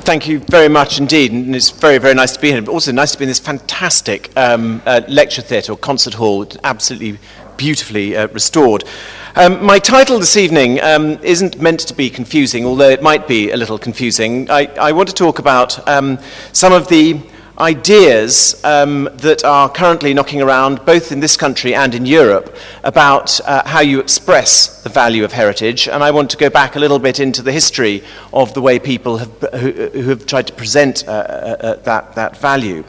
Thank you very much indeed, and it's very, very nice to be here. But also nice to be in this fantastic lecture theatre or concert hall, absolutely beautifully restored. My title this evening isn't meant to be confusing, although it might be a little confusing. I want to talk about some of the ideas that are currently knocking around, both in this country and in Europe, about how you express the value of heritage. And I want to go back a little bit into the history of the way people who have tried to present that value.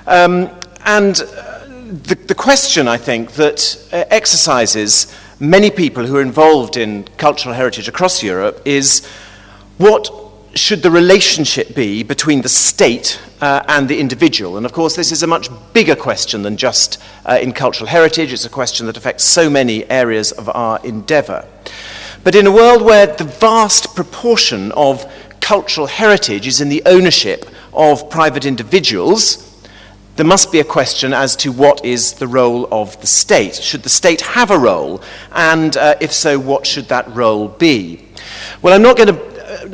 The question, I think, that exercises many people who are involved in cultural heritage across Europe is, what should the relationship be between the state and the individual? And of course, this is a much bigger question than just in cultural heritage. It's a question that affects so many areas of our endeavour. But in a world where the vast proportion of cultural heritage is in the ownership of private individuals, there must be a question as to what is the role of the state. Should the state have a role? And if so, what should that role be? Well, I'm not going to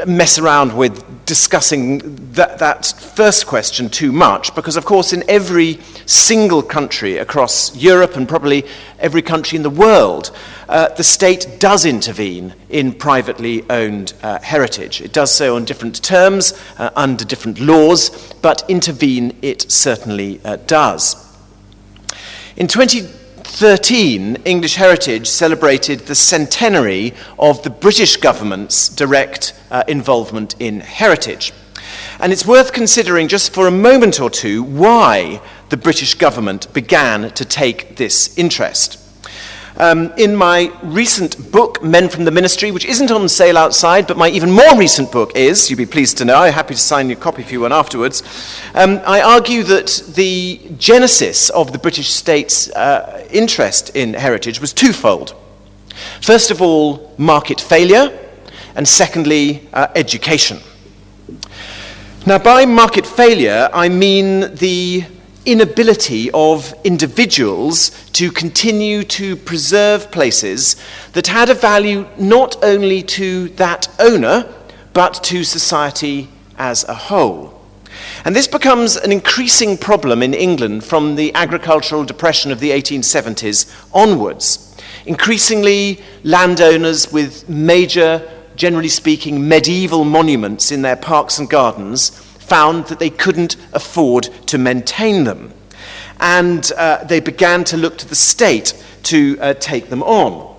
mess around with discussing that first question too much, because of course in every single country across Europe and probably every country in the world, the state does intervene in privately owned heritage. It does so on different terms, under different laws, but intervene it certainly does. In 2013, English Heritage celebrated the centenary of the British government's direct involvement in heritage. And it's worth considering just for a moment or two why the British government began to take this interest. In my recent book, Men from the Ministry, which isn't on sale outside, but my even more recent book is, you'll be pleased to know, I'm happy to sign you a copy if you want afterwards, I argue that the genesis of the British state's interest in heritage was twofold. First of all, market failure, and secondly, education. Now, by market failure, I mean the inability of individuals to continue to preserve places that had a value not only to that owner, but to society as a whole. And this becomes an increasing problem in England from the agricultural depression of the 1870s onwards. Increasingly, landowners with major, generally speaking, medieval monuments in their parks and gardens found that they couldn't afford to maintain them. And they began to look to the state to take them on.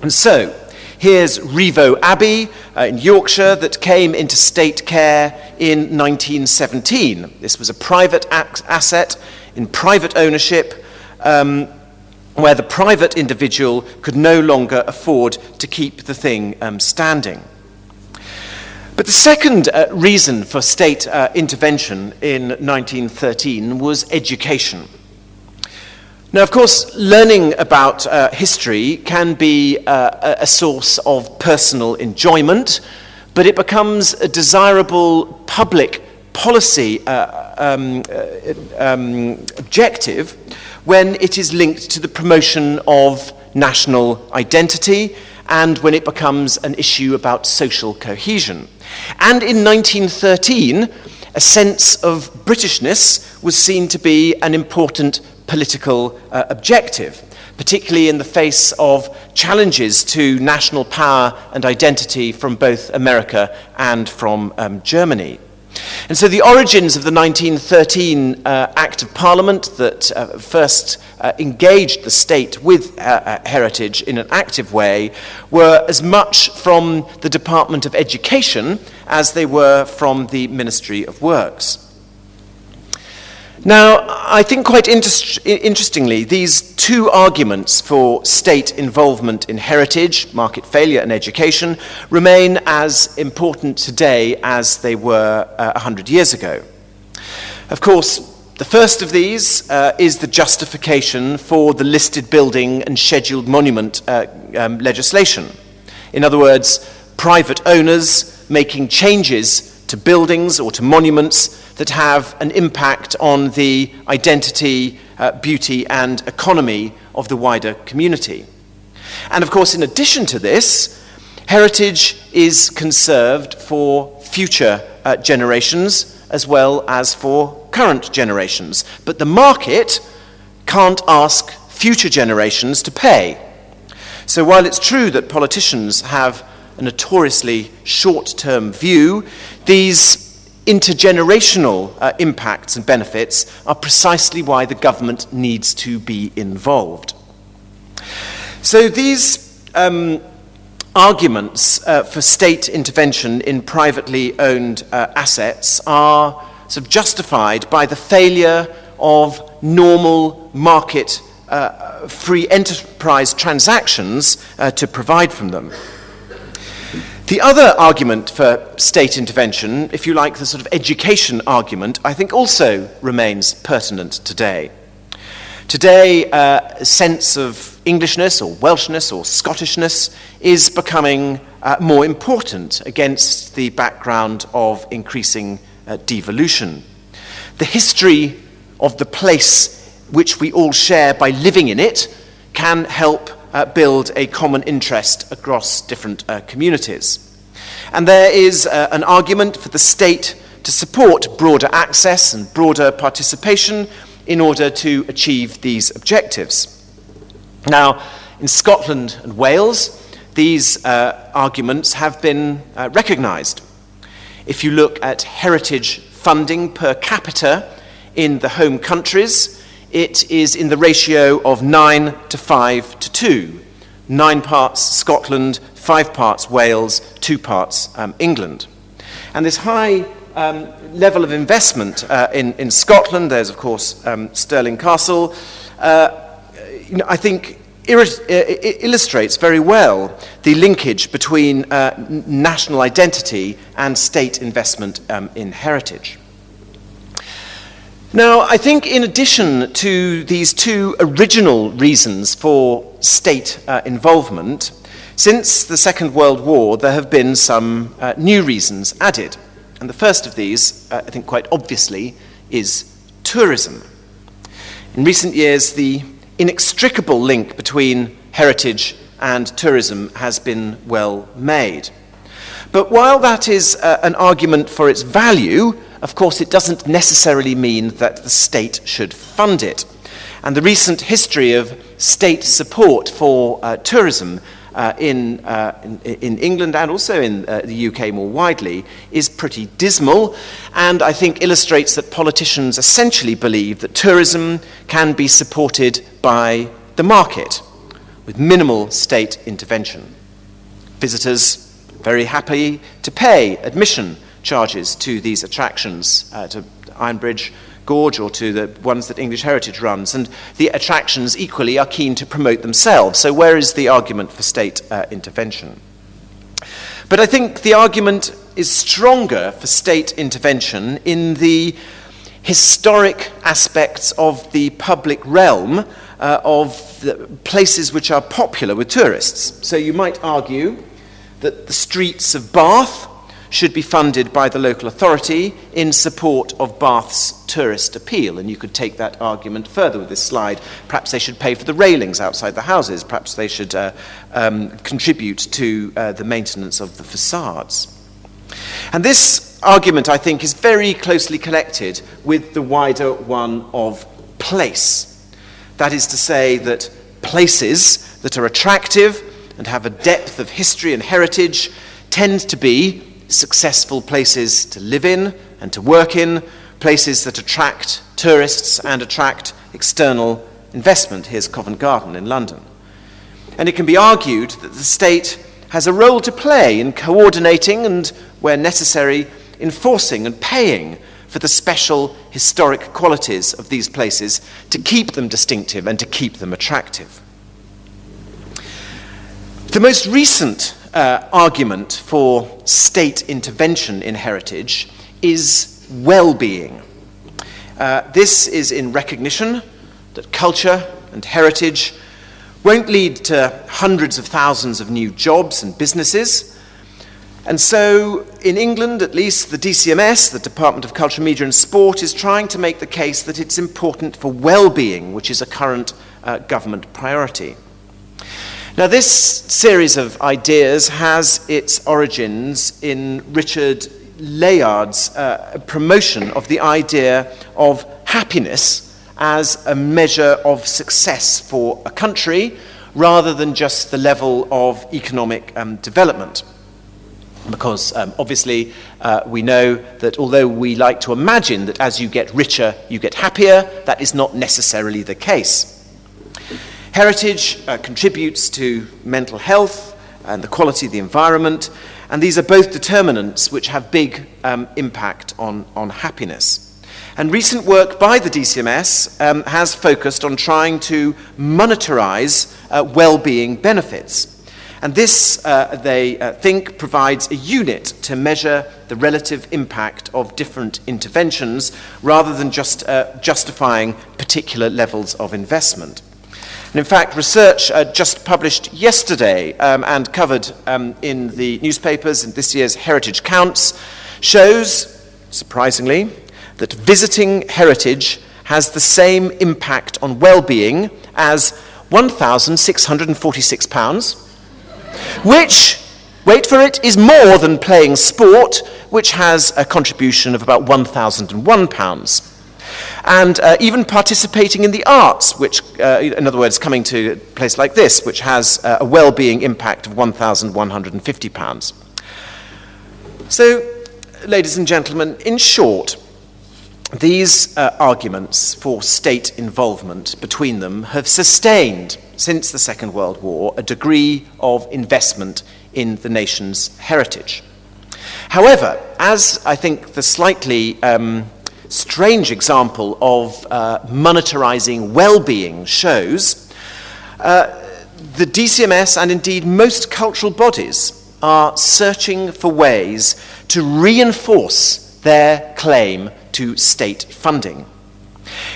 And so, here's Rievaulx Abbey in Yorkshire that came into state care in 1917. This was a private asset in private ownership where the private individual could no longer afford to keep the thing standing. But the second reason for state intervention in 1913 was education. Now, of course, learning about history can be a source of personal enjoyment, but it becomes a desirable public policy objective when it is linked to the promotion of national identity and when it becomes an issue about social cohesion. And in 1913, a sense of Britishness was seen to be an important political objective, particularly in the face of challenges to national power and identity from both America and from Germany. And so the origins of the 1913 Act of Parliament that first engaged the state with heritage in an active way were as much from the Department of Education as they were from the Ministry of Works. Now, I think quite interestingly, these two arguments for state involvement in heritage, market failure and education, remain as important today as they were 100 years ago. Of course, the first of these is the justification for the listed building and scheduled monument legislation. In other words, private owners making changes to buildings or to monuments that have an impact on the identity, beauty, and economy of the wider community. And of course, in addition to this, Heritage is conserved for future generations as well as for current generations. But the market can't ask future generations to pay. So while it's true that politicians have a notoriously short-term view, these intergenerational impacts and benefits are precisely why the government needs to be involved. So these arguments for state intervention in privately owned assets are sort of justified by the failure of normal market free enterprise transactions to provide from them. The other argument for state intervention, if you like, the sort of education argument, I think also remains pertinent today. Today, a sense of Englishness or Welshness or Scottishness is becoming more important against the background of increasing devolution. The history of the place which we all share by living in it can help build a common interest across different communities. And there is an argument for the state to support broader access and broader participation in order to achieve these objectives. Now, in Scotland and Wales, these arguments have been recognised. If you look at heritage funding per capita in the home countries, it is in the ratio of 9 to 5 to 2. 9 parts Scotland, 5 parts Wales, 2 parts England. And this high level of investment in Scotland, there's of course Stirling Castle, I think illustrates very well the linkage between national identity and state investment in heritage. Now, I think in addition to these two original reasons for state involvement, since the Second World War, there have been some new reasons added. And the first of these, I think quite obviously, is tourism. In recent years, the inextricable link between heritage and tourism has been well made. But while that is an argument for its value, of course, it doesn't necessarily mean that the state should fund it. And the recent history of state support for tourism in England and also in the UK more widely is pretty dismal, and I think illustrates that politicians essentially believe that tourism can be supported by the market with minimal state intervention. Visitors very happy to pay admission charges to these attractions, to Ironbridge Gorge or to the ones that English Heritage runs, and the attractions equally are keen to promote themselves. So where is the argument for state intervention? But I think the argument is stronger for state intervention in the historic aspects of the public realm of the places which are popular with tourists. So you might argue that the streets of Bath should be funded by the local authority in support of Bath's tourist appeal. And you could take that argument further with this slide. Perhaps they should pay for the railings outside the houses. Perhaps they should contribute to the maintenance of the facades. And this argument, I think, is very closely connected with the wider one of place. That is to say that places that are attractive and have a depth of history and heritage tend to be successful places to live in and to work in, places that attract tourists and attract external investment. Here's Covent Garden in London. And it can be argued that the state has a role to play in coordinating and, where necessary, enforcing and paying for the special historic qualities of these places to keep them distinctive and to keep them attractive. The most recent argument for state intervention in heritage is well-being. This is in recognition that culture and heritage won't lead to hundreds of thousands of new jobs and businesses. And so, in England at least, the DCMS, the Department of Culture, Media and Sport, is trying to make the case that it's important for well-being, which is a current government priority. Now, this series of ideas has its origins in Richard Layard's promotion of the idea of happiness as a measure of success for a country rather than just the level of economic development. Because obviously we know that although we like to imagine that as you get richer, you get happier, that is not necessarily the case. Heritage contributes to mental health and the quality of the environment, and these are both determinants which have big impact on happiness. And recent work by the DCMS has focused on trying to monetarize well-being benefits. And this, they think, provides a unit to measure the relative impact of different interventions rather than just justifying particular levels of investment. And in fact, research just published yesterday and covered in the newspapers in this year's Heritage Counts shows, surprisingly, that visiting heritage has the same impact on well-being as £1,646, which, wait for it, is more than playing sport, which has a contribution of about £1,001. And even participating in the arts, which, in other words, coming to a place like this, which has a well-being impact of £1,150. So, ladies and gentlemen, in short, these arguments for state involvement between them have sustained, since the Second World War, a degree of investment in the nation's heritage. However, as I think the slightly strange example of monetarizing well-being shows, the DCMS and indeed most cultural bodies are searching for ways to reinforce their claim to state funding.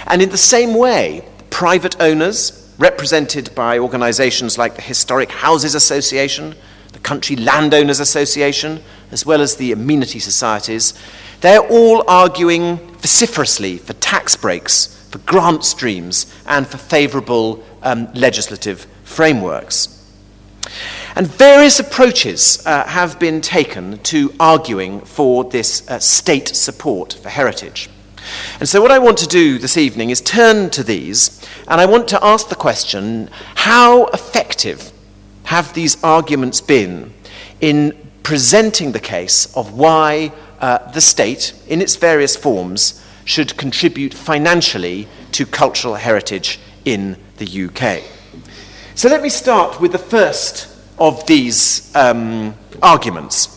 And in the same way, private owners, represented by organizations like the Historic Houses Association, the Country Landowners Association, as well as the amenity societies, they're all arguing vociferously for tax breaks, for grant streams, and for favorable legislative frameworks. And various approaches have been taken to arguing for this state support for heritage. And so what I want to do this evening is turn to these, and I want to ask the question, how effective have these arguments been in presenting the case of why the state, in its various forms, should contribute financially to cultural heritage in the UK? So let me start with the first of these arguments.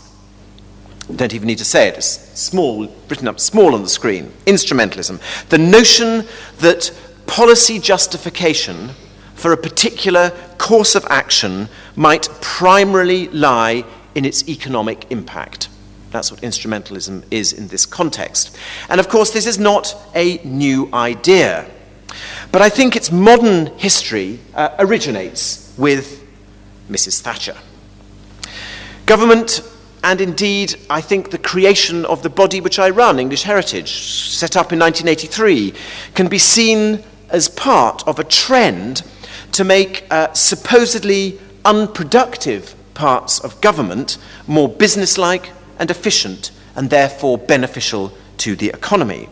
Don't even need to say it, it's small, written up small on the screen. Instrumentalism. The notion that policy justification for a particular course of action might primarily lie in its economic impact. That's what instrumentalism is in this context. And of course, this is not a new idea. But I think its modern history originates with Mrs. Thatcher. Government, and indeed, I think the creation of the body which I run, English Heritage, set up in 1983, can be seen as part of a trend to make supposedly unproductive parts of government more businesslike and efficient, and therefore beneficial to the economy.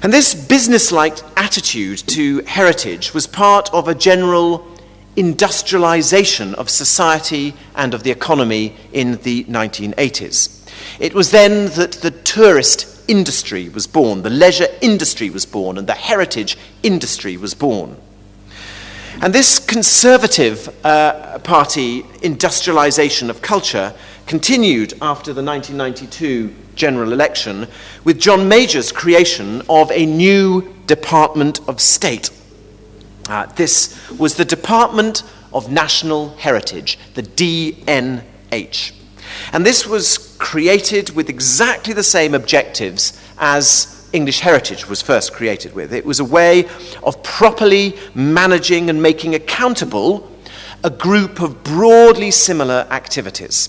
And this businesslike attitude to heritage was part of a general industrialization of society and of the economy in the 1980s. It was then that the tourist industry was born, the leisure industry was born, and the heritage industry was born. And this Conservative Party industrialization of culture continued after the 1992 general election with John Major's creation of a new Department of State. This was the Department of National Heritage, the DNH. And this was created with exactly the same objectives as English Heritage was first created with. It was a way of properly managing and making accountable a group of broadly similar activities.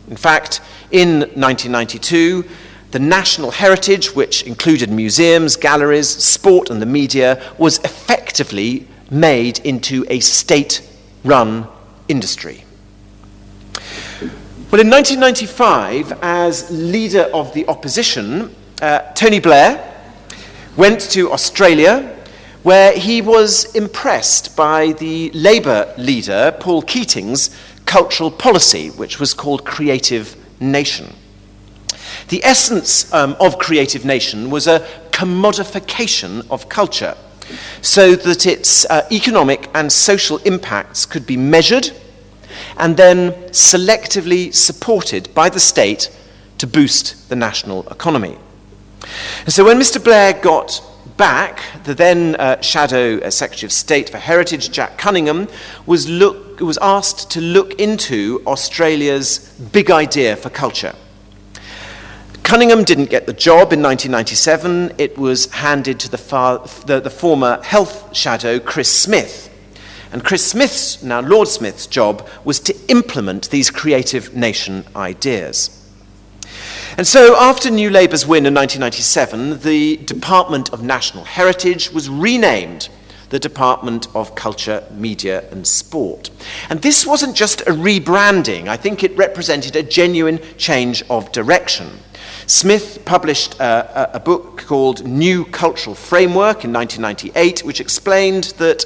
In fact, in 1992, the national heritage, which included museums, galleries, sport and the media, was effectively made into a state-run industry. Well, in 1995, as leader of the opposition, Tony Blair went to Australia, where he was impressed by the Labour leader, Paul Keating's cultural policy, which was called Creative Nation. The essence of Creative Nation was a commodification of culture, so that its economic and social impacts could be measured and then selectively supported by the state to boost the national economy. And so when Mr. Blair got back, the then Shadow Secretary of State for Heritage, Jack Cunningham, was asked to look into Australia's big idea for culture. Cunningham didn't get the job in 1997. It was handed to the former Health Shadow, Chris Smith. And Chris Smith's, now Lord Smith's, job was to implement these Creative Nation ideas. And so after New Labour's win in 1997, the Department of National Heritage was renamed the Department of Culture, Media and Sport. And this wasn't just a rebranding. I think it represented a genuine change of direction. Smith published a book called New Cultural Framework in 1998, which explained that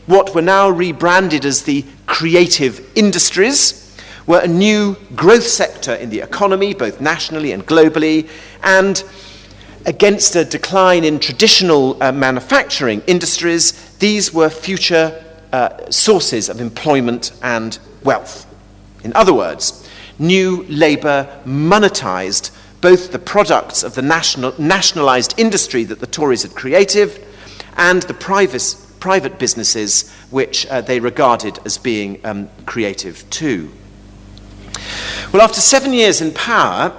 what were now rebranded as the creative industries were a new growth sector in the economy, both nationally and globally, and against a decline in traditional manufacturing industries, these were future sources of employment and wealth. In other words, New Labour monetised both the products of the nationalised industry that the Tories had created and the private businesses which they regarded as being creative too. Well, after 7 years in power,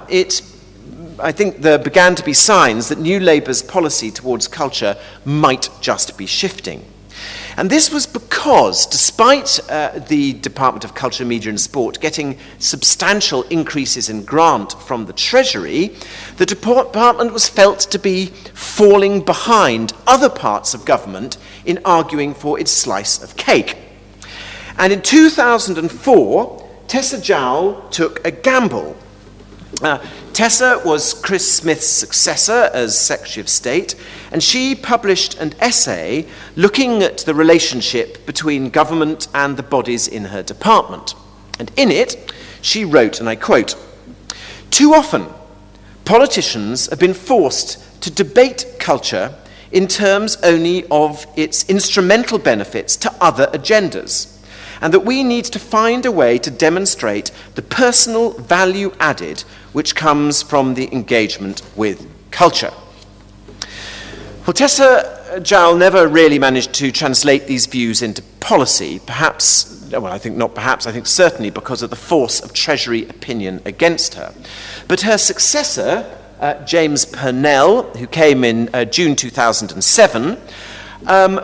I think there began to be signs that New Labour's policy towards culture might just be shifting. And this was because, despite the Department of Culture, Media and Sport getting substantial increases in grant from the Treasury, the department was felt to be falling behind other parts of government in arguing for its slice of cake. And in 2004, Tessa Jowell took a gamble. Tessa was Chris Smith's successor as Secretary of State, and she published an essay looking at the relationship between government and the bodies in her department. And in it, she wrote, and I quote, "Too often, politicians have been forced to debate culture in terms only of its instrumental benefits to other agendas, and that we need to find a way to demonstrate the personal value added which comes from the engagement with culture." Well, Tessa Jowell never really managed to translate these views into policy, I think certainly because of the force of Treasury opinion against her. But her successor, James Purnell, who came in June 2007,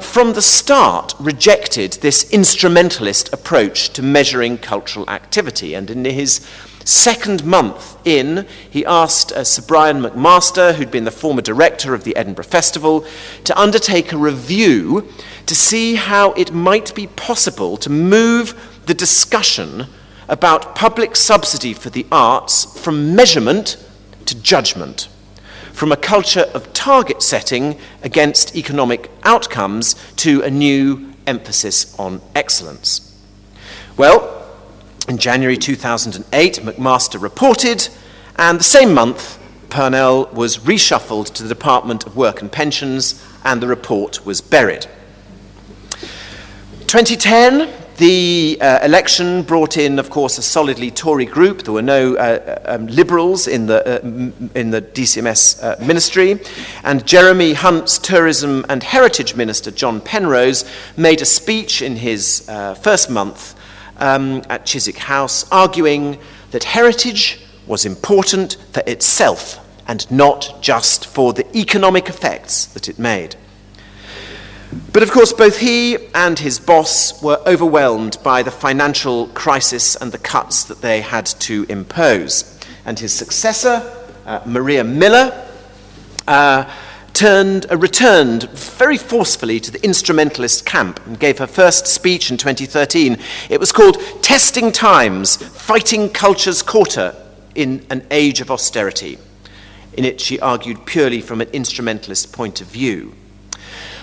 from the start rejected this instrumentalist approach to measuring cultural activity. And in his second month in, he asked Sir Brian McMaster, who'd been the former director of the Edinburgh Festival, to undertake a review to see how it might be possible to move the discussion about public subsidy for the arts from measurement to judgment, from a culture of target setting against economic outcomes to a new emphasis on excellence. Well, in January 2008, McMaster reported, and the same month, Purnell was reshuffled to the Department of Work and Pensions, and the report was buried. 2010, the election brought in, of course, a solidly Tory group. There were no Liberals in the DCMS ministry. And Jeremy Hunt's Tourism and Heritage Minister, John Penrose, made a speech in his first month at Chiswick House, arguing that heritage was important for itself and not just for the economic effects that it made. But of course, both he and his boss were overwhelmed by the financial crisis and the cuts that they had to impose. And his successor, Maria Miller, returned very forcefully to the instrumentalist camp and gave her first speech in 2013. It was called Testing Times, Fighting Culture's Quarter in an Age of Austerity. In it, she argued purely from an instrumentalist point of view.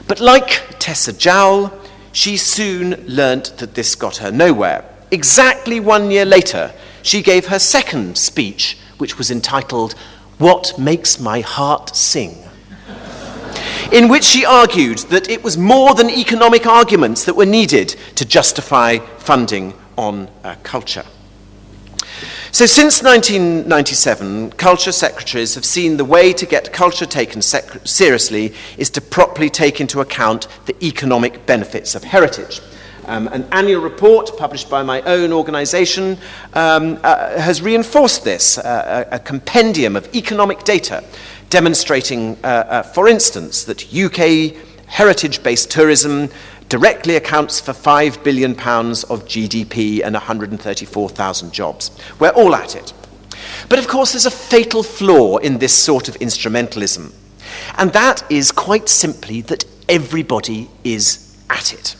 But like Tessa Jowell, she soon learnt that this got her nowhere. Exactly 1 year later, she gave her second speech, which was entitled, What Makes My Heart Sing?, in which she argued that it was more than economic arguments that were needed to justify funding on culture. So since 1997, culture secretaries have seen the way to get culture taken seriously is to properly take into account the economic benefits of heritage. An annual report published by my own organisation has reinforced this, a compendium of economic data demonstrating, for instance, that UK heritage-based tourism directly accounts for £5 billion of GDP and 134,000 jobs. We're all at it. But of course, there's a fatal flaw in this sort of instrumentalism, and that is quite simply that everybody is at it.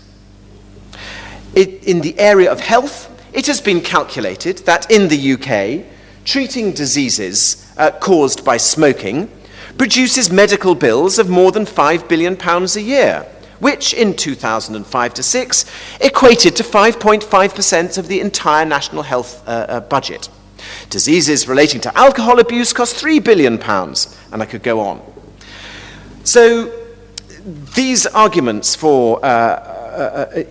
In the area of health, it has been calculated that in the UK, treating diseases caused by smoking produces medical bills of more than £5 billion a year, which in 2005 to 6 equated to 5.5% of the entire national health budget. Diseases relating to alcohol abuse cost £3 billion, and I could go on. So these arguments for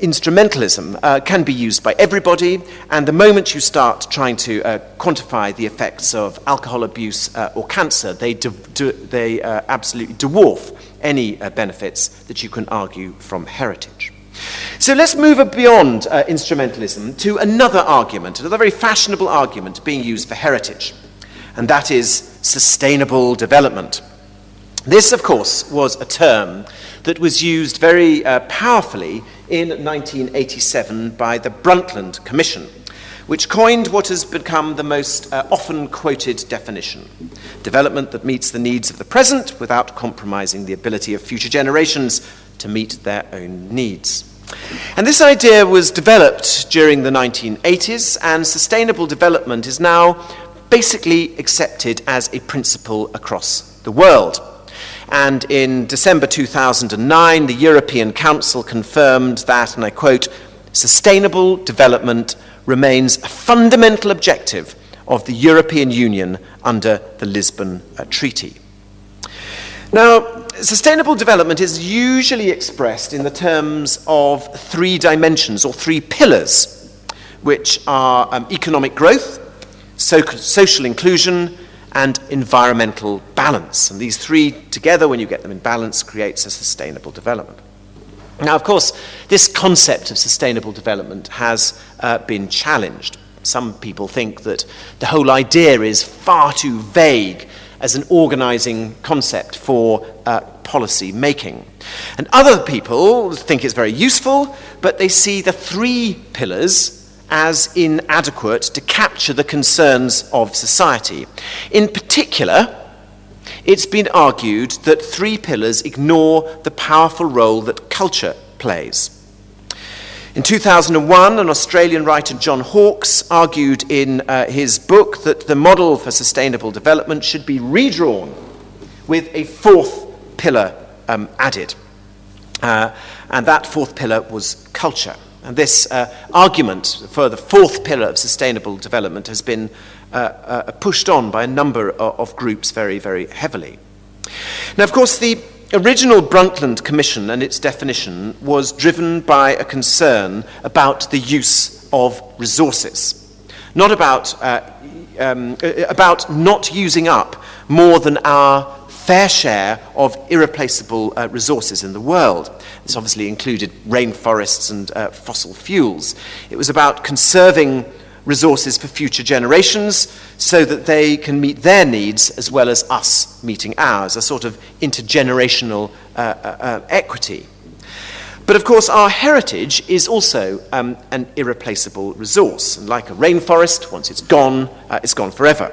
instrumentalism can be used by everybody, and the moment you start trying to quantify the effects of alcohol abuse or cancer, they absolutely dwarf any benefits that you can argue from heritage. So let's move beyond instrumentalism to another argument, another very fashionable argument being used for heritage, and that is sustainable development. This, of course, was a term that was used very powerfully in 1987 by the Brundtland Commission, which coined what has become the most often quoted definition: development that meets the needs of the present without compromising the ability of future generations to meet their own needs. And this idea was developed during the 1980s, and sustainable development is now basically accepted as a principle across the world. And in December 2009, the European Council confirmed that, and I quote, "Sustainable development remains a fundamental objective of the European Union under the Lisbon Treaty." Now, sustainable development is usually expressed in the terms of three dimensions or three pillars, which are economic growth, social inclusion, and environmental balance. And these three together, when you get them in balance, creates a sustainable development. Now, of course, this concept of sustainable development has been challenged. Some people think that the whole idea is far too vague as an organizing concept for policy making. And other people think it's very useful, but they see the three pillars as inadequate to capture the concerns of society. In particular, it's been argued that three pillars ignore the powerful role that culture plays. In 2001, an Australian writer, John Hawkes, argued in his book that the model for sustainable development should be redrawn with a fourth pillar added. And that fourth pillar was culture. And this argument for the fourth pillar of sustainable development has been pushed on by a number of groups very, very heavily. Now, of course, the original Brundtland Commission and its definition was driven by a concern about the use of resources, not about not using up more than our fair share of irreplaceable resources in the world. This obviously included rainforests and fossil fuels. It was about conserving resources for future generations so that they can meet their needs as well as us meeting ours, a sort of intergenerational equity. But of course, our heritage is also an irreplaceable resource. And like a rainforest, once it's gone forever.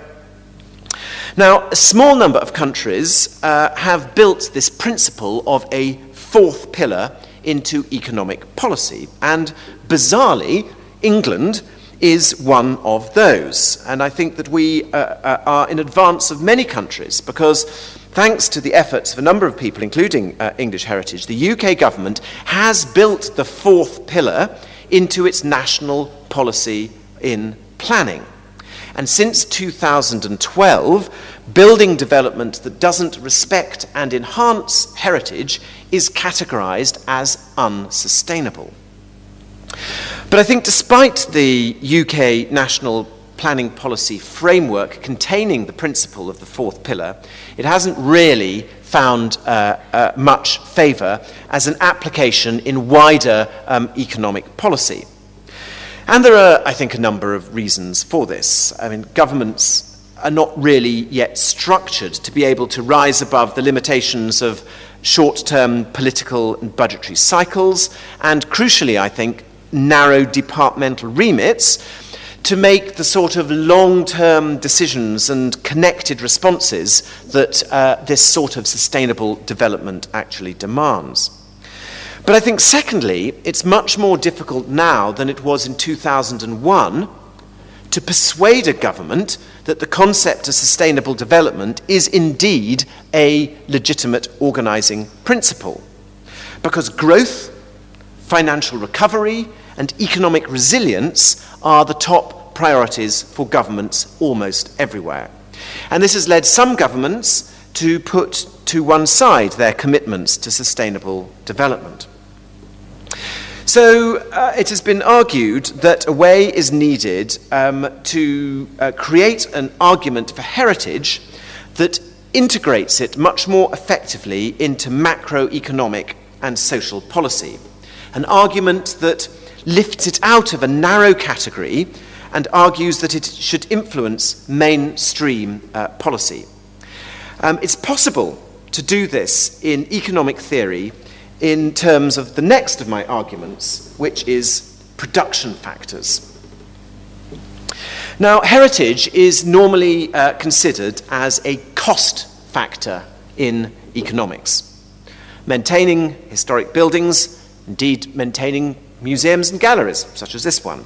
Now, a small number of countries have built this principle of a fourth pillar into economic policy, and bizarrely, England is one of those. And I think that we are in advance of many countries because, thanks to the efforts of a number of people, including English heritage, the UK government has built the fourth pillar into its national policy in planning. And since 2012, building development that doesn't respect and enhance heritage is categorised as unsustainable. But I think despite the UK national planning policy framework containing the principle of the fourth pillar, it hasn't really found much favour as an application in wider economic policy. And there are, I think, a number of reasons for this. I mean, governments are not really yet structured to be able to rise above the limitations of short-term political and budgetary cycles, and crucially, I think, narrow departmental remits to make the sort of long-term decisions and connected responses that this sort of sustainable development actually demands. But I think, secondly, it's much more difficult now than it was in 2001 to persuade a government that the concept of sustainable development is indeed a legitimate organising principle. Because growth, financial recovery, and economic resilience are the top priorities for governments almost everywhere. And this has led some governments to put to one side their commitments to sustainable development. So it has been argued that a way is needed to create an argument for heritage that integrates it much more effectively into macroeconomic and social policy. An argument that lifts it out of a narrow category and argues that it should influence mainstream policy. It's possible to do this in economic theory in terms of the next of my arguments, which is production factors. Now, heritage is normally considered as a cost factor in economics. Maintaining historic buildings, indeed maintaining museums and galleries, such as this one,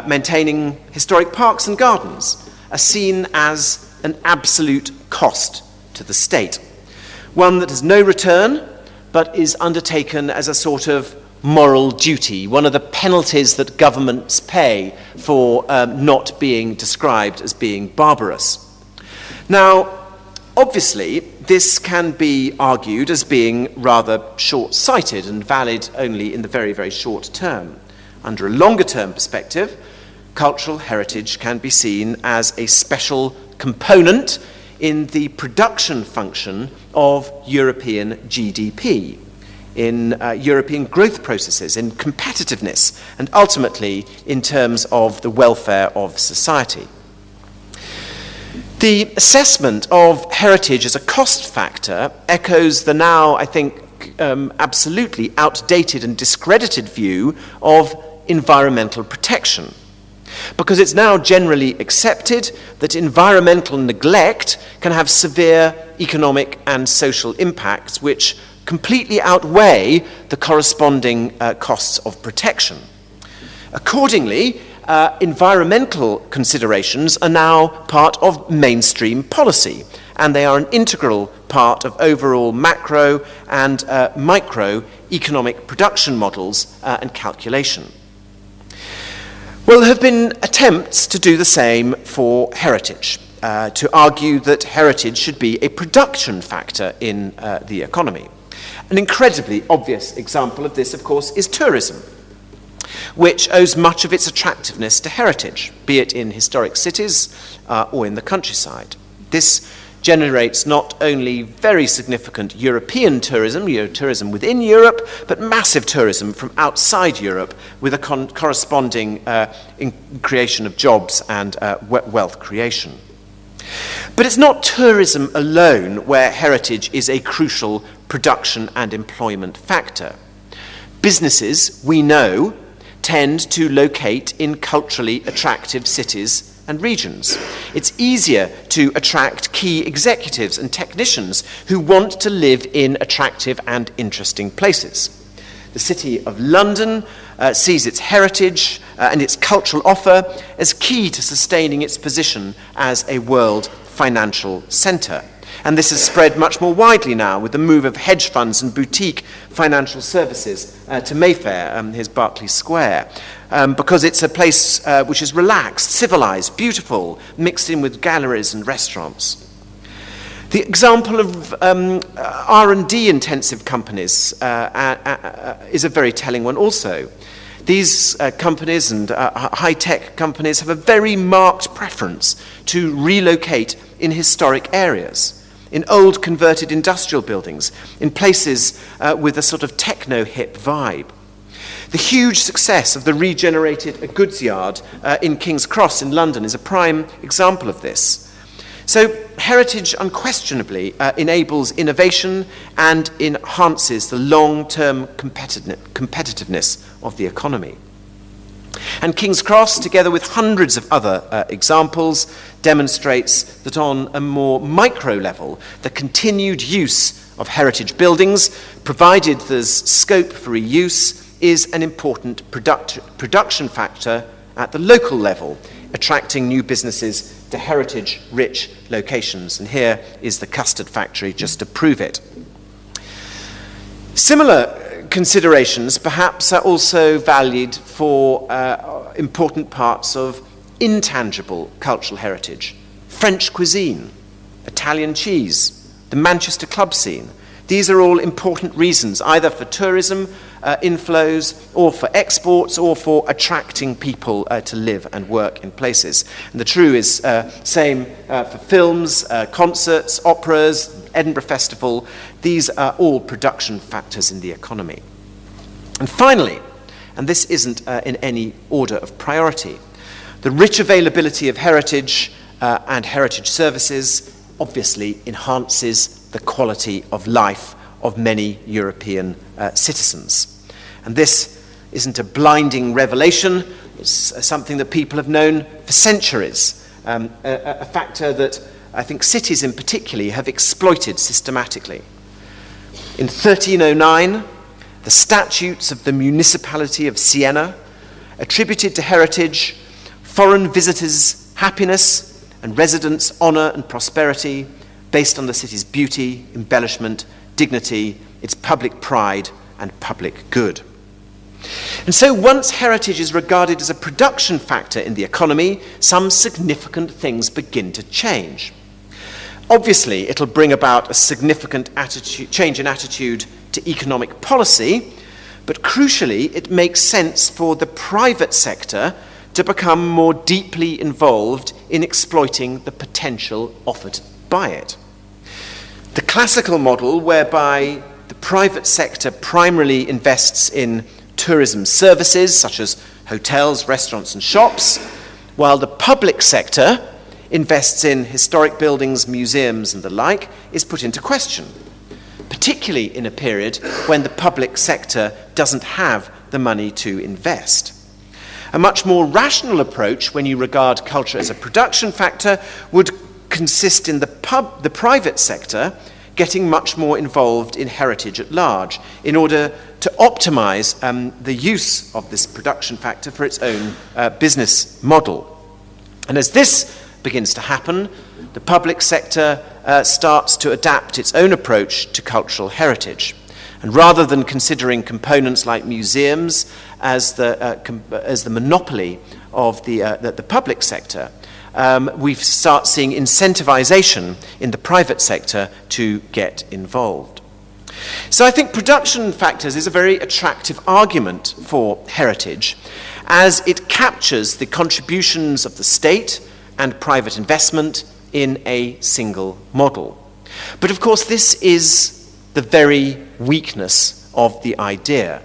maintaining historic parks and gardens, are seen as an absolute cost to the state, one that has no return, but is undertaken as a sort of moral duty, one of the penalties that governments pay for not being described as being barbarous. Now, obviously, this can be argued as being rather short-sighted and valid only in the very, very short term. Under a longer-term perspective, cultural heritage can be seen as a special component in the production function of European GDP, in European growth processes, in competitiveness, and ultimately in terms of the welfare of society. The assessment of heritage as a cost factor echoes the now, I think, absolutely outdated and discredited view of environmental protection, because it's now generally accepted that environmental neglect can have severe economic and social impacts which completely outweigh the corresponding costs of protection. Accordingly, environmental considerations are now part of mainstream policy, and they are an integral part of overall macro and micro economic production models and calculation. Well, there have been attempts to do the same for heritage, to argue that heritage should be a production factor in the economy. An incredibly obvious example of this, of course, is tourism, which owes much of its attractiveness to heritage, be it in historic cities or in the countryside. This generates not only very significant European tourism, tourism within Europe, but massive tourism from outside Europe with a corresponding creation of jobs and wealth creation. But it's not tourism alone where heritage is a crucial production and employment factor. Businesses, we know, tend to locate in culturally attractive cities and regions. It's easier to attract key executives and technicians who want to live in attractive and interesting places. The City of London sees its heritage and its cultural offer as key to sustaining its position as a world financial centre. And this has spread much more widely now with the move of hedge funds and boutique financial services to Mayfair, here's Berkeley Square, because it's a place which is relaxed, civilised, beautiful, mixed in with galleries and restaurants. The example of R&D intensive companies is a very telling one also. These companies and high-tech companies have a very marked preference to relocate in historic areas, in old converted industrial buildings, in places with a sort of techno-hip vibe. The huge success of the regenerated goods yard in King's Cross in London is a prime example of this. So heritage unquestionably enables innovation and enhances the long-term competitiveness of the economy. And King's Cross, together with hundreds of other examples, demonstrates that on a more micro level, the continued use of heritage buildings, provided there's scope for reuse, is an important production factor at the local level, attracting new businesses to heritage-rich locations. And here is the custard factory just to prove it. Similar considerations perhaps are also valued for important parts of intangible cultural heritage. French cuisine, Italian cheese, the Manchester club scene. These are all important reasons, either for tourism inflows or for exports or for attracting people to live and work in places. And the true is same for films, concerts, operas, Edinburgh Festival. These are all production factors in the economy. And finally, and this isn't in any order of priority, the rich availability of heritage and heritage services obviously enhances the quality of life of many European citizens. And this isn't a blinding revelation, it's something that people have known for centuries, a factor that I think cities in particular have exploited systematically. In 1309, the statutes of the municipality of Siena attributed to heritage foreign visitors' happiness and residents' honour and prosperity based on the city's beauty, embellishment, dignity, its public pride and public good. And so once heritage is regarded as a production factor in the economy, some significant things begin to change. Obviously, it'll bring about a significant change in attitude to economic policy, but crucially, it makes sense for the private sector to become more deeply involved in exploiting the potential offered by it. The classical model, whereby the private sector primarily invests in tourism services, such as hotels, restaurants, and shops, while the public sector invests in historic buildings, museums, and the like, is put into question, particularly in a period when the public sector doesn't have the money to invest. A much more rational approach, when you regard culture as a production factor, would consist in the private sector getting much more involved in heritage at large in order to optimize the use of this production factor for its own business model. And as this begins to happen, the public sector starts to adapt its own approach to cultural heritage. And rather than considering components like museums as the monopoly of the public sector, we start seeing incentivization in the private sector to get involved. So I think production factors is a very attractive argument for heritage, as it captures the contributions of the state and private investment in a single model. But of course, this is the very weakness of the idea,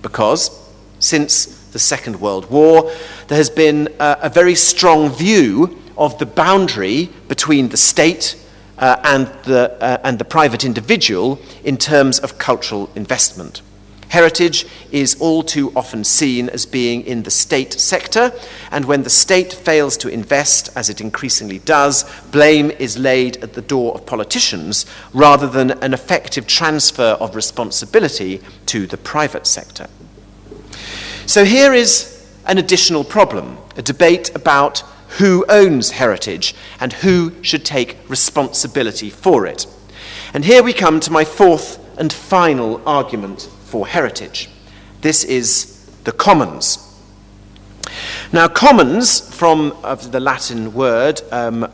because since the Second World War, there has been a very strong view of the boundary between the state and the private individual in terms of cultural investment. Heritage is all too often seen as being in the state sector, and when the state fails to invest, as it increasingly does, blame is laid at the door of politicians rather than an effective transfer of responsibility to the private sector. So here is an additional problem, a debate about who owns heritage and who should take responsibility for it. And here we come to my fourth and final argument for heritage. This is the commons. Now, commons, from the Latin word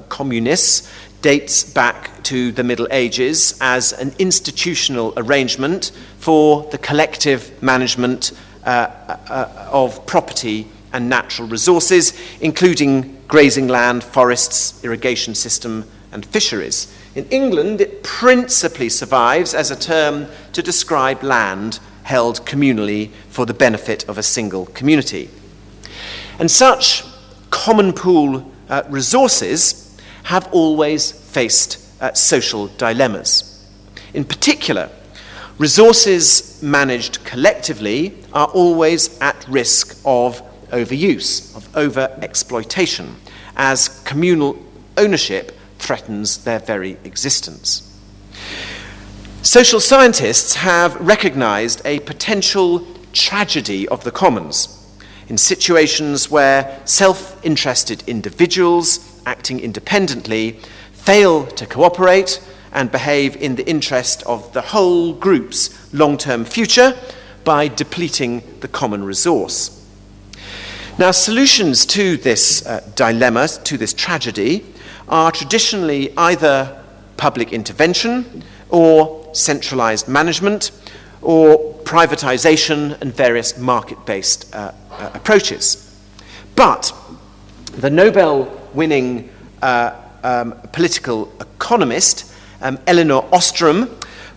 communis, dates back to the Middle Ages as an institutional arrangement for the collective management of property and natural resources, including grazing land, forests, irrigation system, and fisheries. In England, it principally survives as a term to describe land held communally for the benefit of a single community. And such common pool resources have always faced social dilemmas. In particular, resources managed collectively are always at risk of overuse, of over-exploitation, as communal ownership threatens their very existence. Social scientists have recognized a potential tragedy of the commons in situations where self-interested individuals acting independently fail to cooperate and behave in the interest of the whole group's long-term future by depleting the common resource. Now, solutions to this dilemma, to this tragedy, are traditionally either public intervention or centralized management or privatization and various market-based approaches. But the Nobel-winning political economist Elinor Ostrom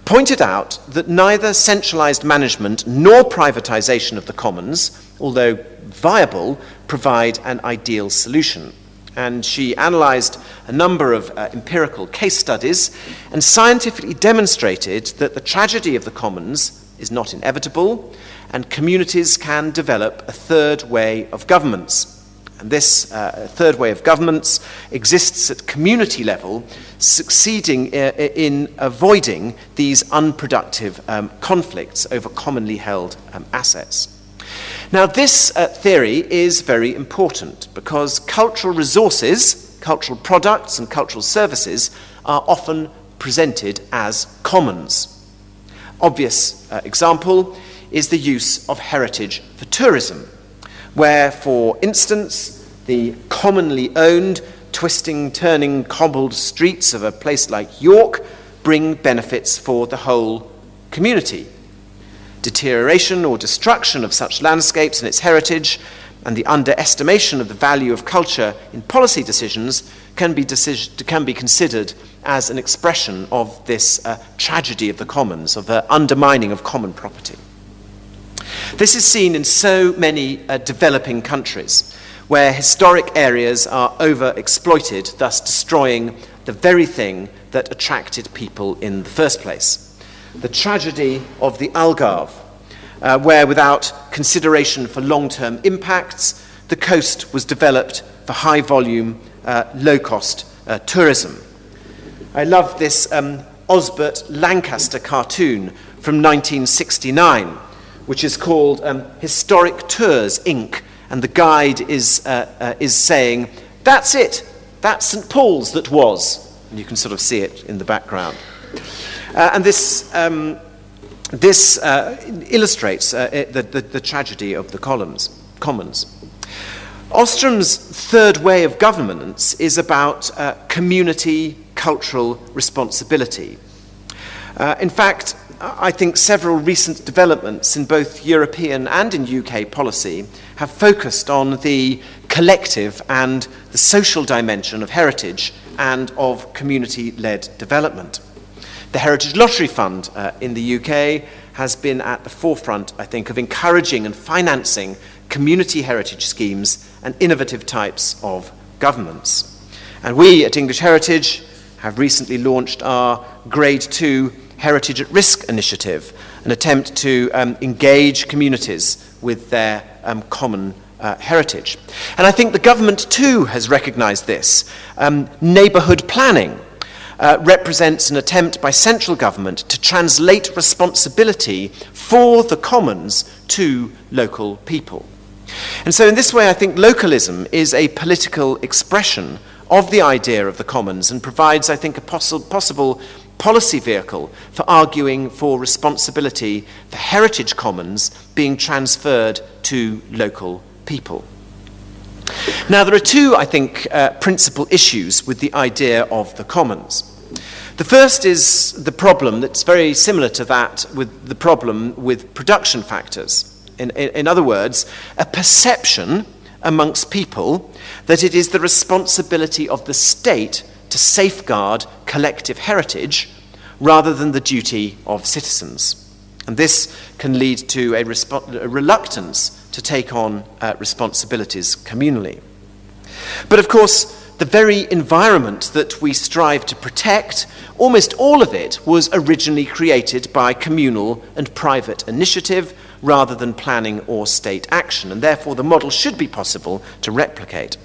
pointed out that neither centralized management nor privatization of the commons, although viable, provide an ideal solution. And she analyzed a number of empirical case studies and scientifically demonstrated that the tragedy of the commons is not inevitable, and communities can develop a third way of governance. And this third way of governance exists at community level, succeeding in avoiding these unproductive conflicts over commonly held assets. Now, this theory is very important because cultural resources, cultural products, and cultural services are often presented as commons. Obvious example is the use of heritage for tourism, where, for instance, the commonly owned, twisting, turning, cobbled streets of a place like York bring benefits for the whole community. Deterioration or destruction of such landscapes and its heritage, and the underestimation of the value of culture in policy decisions can be considered as an expression of this tragedy of the commons, of the undermining of common property. This is seen in so many developing countries, where historic areas are overexploited, thus destroying the very thing that attracted people in the first place. The tragedy of the Algarve, where without consideration for long-term impacts, the coast was developed for high-volume, low-cost tourism. I love this Osbert Lancaster cartoon from 1969, which is called Historic Tours, Inc., and the guide is saying, "That's it, that's St. Paul's that was." And you can sort of see it in the background. And this illustrates the tragedy of the commons. Ostrom's third way of governance is about community cultural responsibility. In fact, I think several recent developments in both European and in UK policy have focused on the collective and the social dimension of heritage and of community-led development. The Heritage Lottery Fund in the UK has been at the forefront, I think, of encouraging and financing community heritage schemes and innovative types of governance. And we at English Heritage have recently launched our Grade 2 Heritage at Risk initiative, an attempt to engage communities with their common heritage. And I think the government too has recognised this. Neighbourhood planning represents an attempt by central government to translate responsibility for the commons to local people. And so in this way, I think localism is a political expression of the idea of the commons and provides, I think, a possible policy vehicle for arguing for responsibility for heritage commons being transferred to local people. Now, there are two, I think, principal issues with the idea of the commons. The first is the problem that's very similar to that with the problem with production factors. In other words, a perception amongst people that it is the responsibility of the state to safeguard collective heritage rather than the duty of citizens. And this can lead to a reluctance to take on responsibilities communally. But of course, the very environment that we strive to protect, almost all of it was originally created by communal and private initiative rather than planning or state action, and therefore the model should be possible to replicate.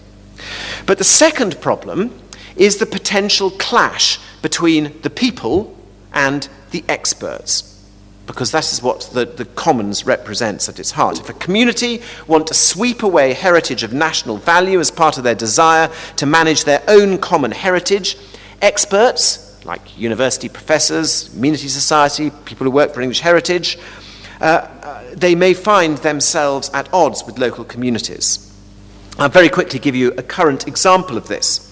But the second problem is the potential clash between the people and the experts, because that is what the commons represents at its heart. If a community want to sweep away heritage of national value as part of their desire to manage their own common heritage, experts, like university professors, community society, people who work for English heritage, they may find themselves at odds with local communities. I'll very quickly give you a current example of this.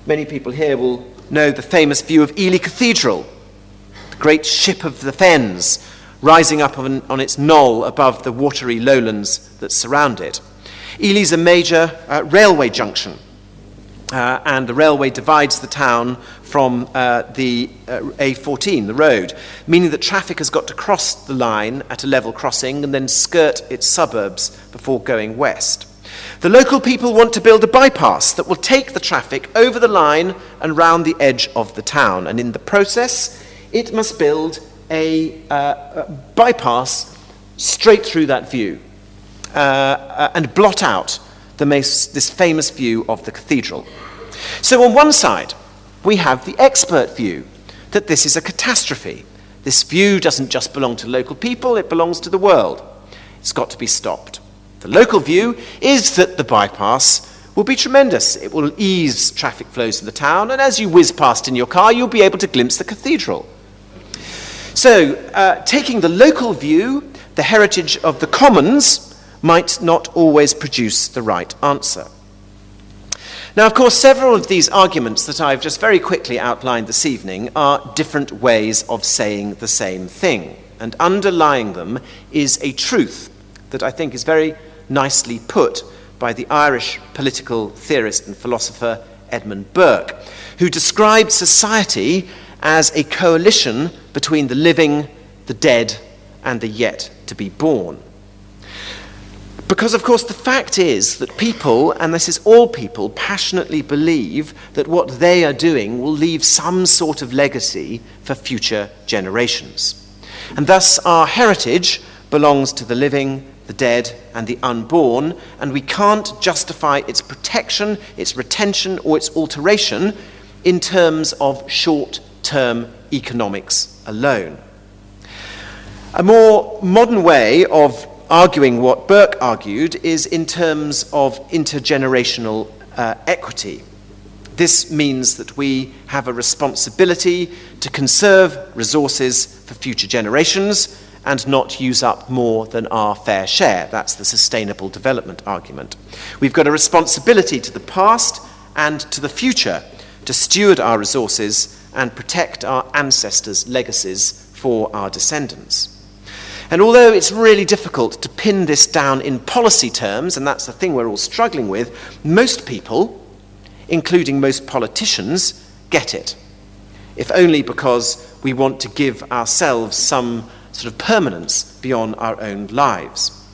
Many people here will know the famous view of Ely Cathedral, the great ship of the fens, rising up on its knoll above the watery lowlands that surround it. Ely's a major railway junction, and the railway divides the town from the A14, the road, meaning that traffic has got to cross the line at a level crossing and then skirt its suburbs before going west. The local people want to build a bypass that will take the traffic over the line and round the edge of the town, and in the process, it must build a bypass straight through that view and blot out this famous view of the cathedral. So on one side, we have the expert view that this is a catastrophe. This view doesn't just belong to local people, it belongs to the world. It's got to be stopped. The local view is that the bypass will be tremendous. It will ease traffic flows in the town, and as you whiz past in your car, you'll be able to glimpse the cathedral. So, taking the local view, the heritage of the commons might not always produce the right answer. Now, of course, several of these arguments that I've just very quickly outlined this evening are different ways of saying the same thing, and underlying them is a truth that I think is very nicely put by the Irish political theorist and philosopher Edmund Burke, who described society as a coalition between the living, the dead, and the yet to be born. Because, of course, the fact is that people, and this is all people, passionately believe that what they are doing will leave some sort of legacy for future generations. And thus our heritage belongs to the living, the dead, and the unborn, and we can't justify its protection, its retention, or its alteration in terms of short-term economics alone. A more modern way of arguing what Burke argued is in terms of intergenerational equity. This means that we have a responsibility to conserve resources for future generations and not use up more than our fair share. That's the sustainable development argument. We've got a responsibility to the past and to the future to steward our resources and protect our ancestors' legacies for our descendants. And although it's really difficult to pin this down in policy terms, and that's the thing we're all struggling with, most people, including most politicians, get it. If only because we want to give ourselves some sort of permanence beyond our own lives.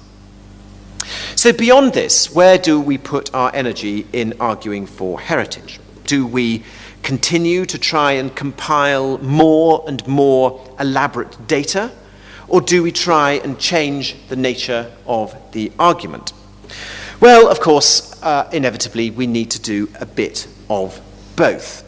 So beyond this, where do we put our energy in arguing for heritage? Do we continue to try and compile more and more elaborate data? or do we try and change the nature of the argument? Well, of course, inevitably, we need to do a bit of both.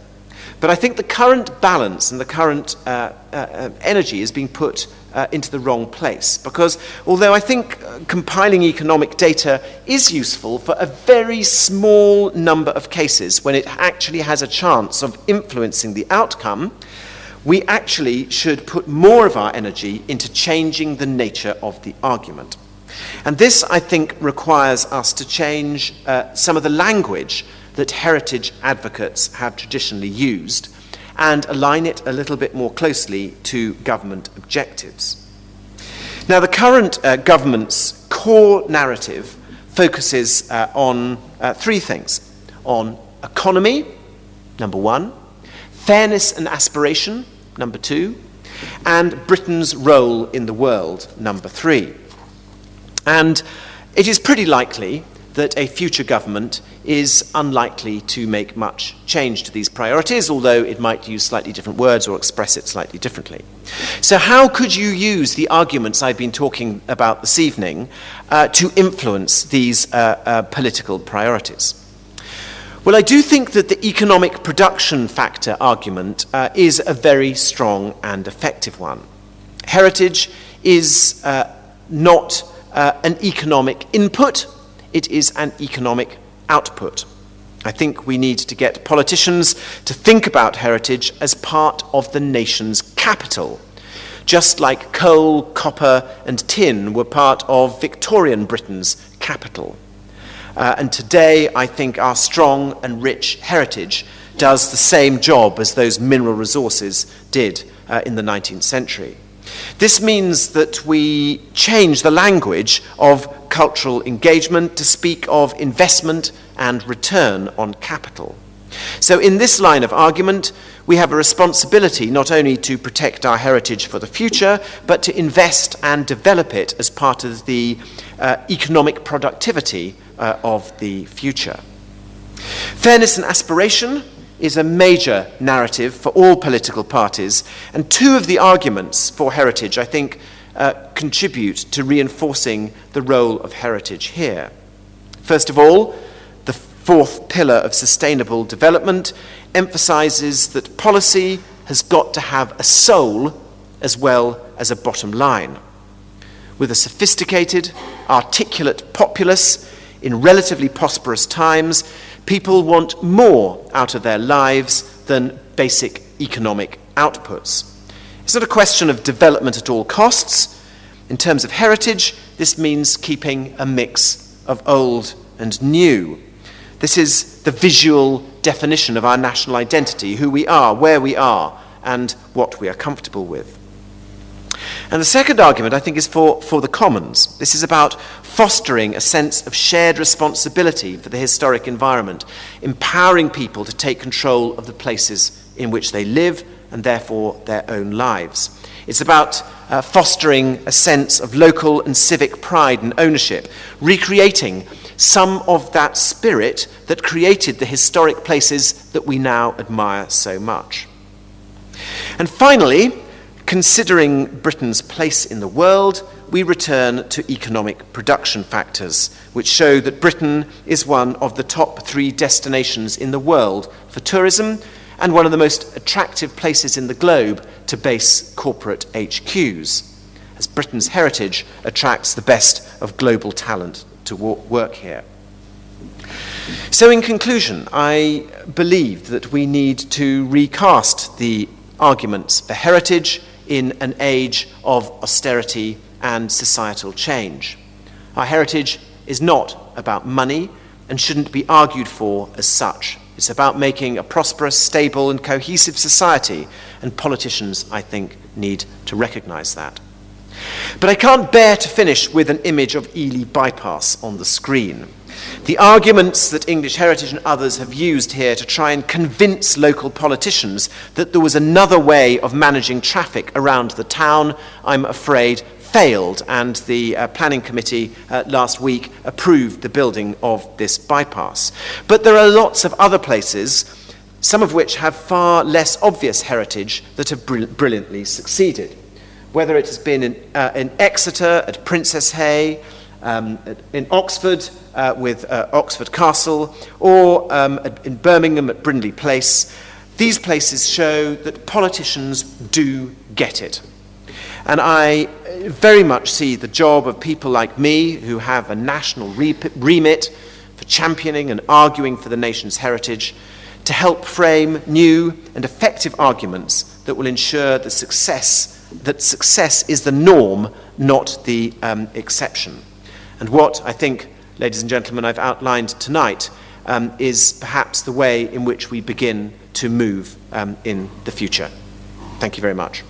But I think the current balance and the current energy is being put into the wrong place, because although I think compiling economic data is useful for a very small number of cases when it actually has a chance of influencing the outcome, we actually should put more of our energy into changing the nature of the argument. And this, I think, requires us to change some of the language that heritage advocates have traditionally used and align it a little bit more closely to government objectives. Now, the current government's core narrative focuses on three things: on economy, number one; fairness and aspiration, number two; and Britain's role in the world, number three. And it is pretty likely that a future government is unlikely to make much change to these priorities, although it might use slightly different words or express it slightly differently. So how could you use the arguments I've been talking about this evening to influence these political priorities? Well, I do think that the economic production factor argument is a very strong and effective one. Heritage is not an economic input, it is an economic output. I think we need to get politicians to think about heritage as part of the nation's capital, just like coal, copper, and tin were part of Victorian Britain's capital. And today, I think our strong and rich heritage does the same job as those mineral resources did in the 19th century. This means that we change the language of cultural engagement to speak of investment and return on capital. So in this line of argument, we have a responsibility not only to protect our heritage for the future, but to invest and develop it as part of the economic productivity of the future. Fairness and aspiration is a major narrative for all political parties, and two of the arguments for heritage, I think, contribute to reinforcing the role of heritage here. First of all, the fourth pillar of sustainable development emphasizes that policy has got to have a soul as well as a bottom line. With a sophisticated, articulate populace in relatively prosperous times, people want more out of their lives than basic economic outputs. It's not a question of development at all costs. In terms of heritage, this means keeping a mix of old and new. This is the visual definition of our national identity, who we are, where we are, and what we are comfortable with. And the second argument, I think, is for the commons. This is about fostering a sense of shared responsibility for the historic environment, empowering people to take control of the places in which they live and therefore their own lives. It's about fostering a sense of local and civic pride and ownership, recreating some of that spirit that created the historic places that we now admire so much. And finally, considering Britain's place in the world, we return to economic production factors, which show that Britain is one of the top 3 destinations in the world for tourism and one of the most attractive places in the globe to base corporate HQs, as Britain's heritage attracts the best of global talent to work here. So in conclusion, I believe that we need to recast the arguments for heritage in an age of austerity and societal change. Our heritage is not about money and shouldn't be argued for as such. It's about making a prosperous, stable, and cohesive society, and politicians, I think, need to recognize that. But I can't bear to finish with an image of Ely bypass on the screen. The arguments that English Heritage and others have used here to try and convince local politicians that there was another way of managing traffic around the town, I'm afraid, failed, and the planning committee last week approved the building of this bypass. But there are lots of other places, some of which have far less obvious heritage, that have brilliantly succeeded. whether it has been in Exeter at Princess Hay, in Oxford with Oxford Castle, or in Birmingham at Brindley Place. These places show that politicians do get it. And I very much see the job of people like me, who have a national remit for championing and arguing for the nation's heritage, to help frame new and effective arguments that will ensure that success is the norm, not the exception. And what I think, ladies and gentlemen, I've outlined tonight is perhaps the way in which we begin to move in the future. Thank you very much.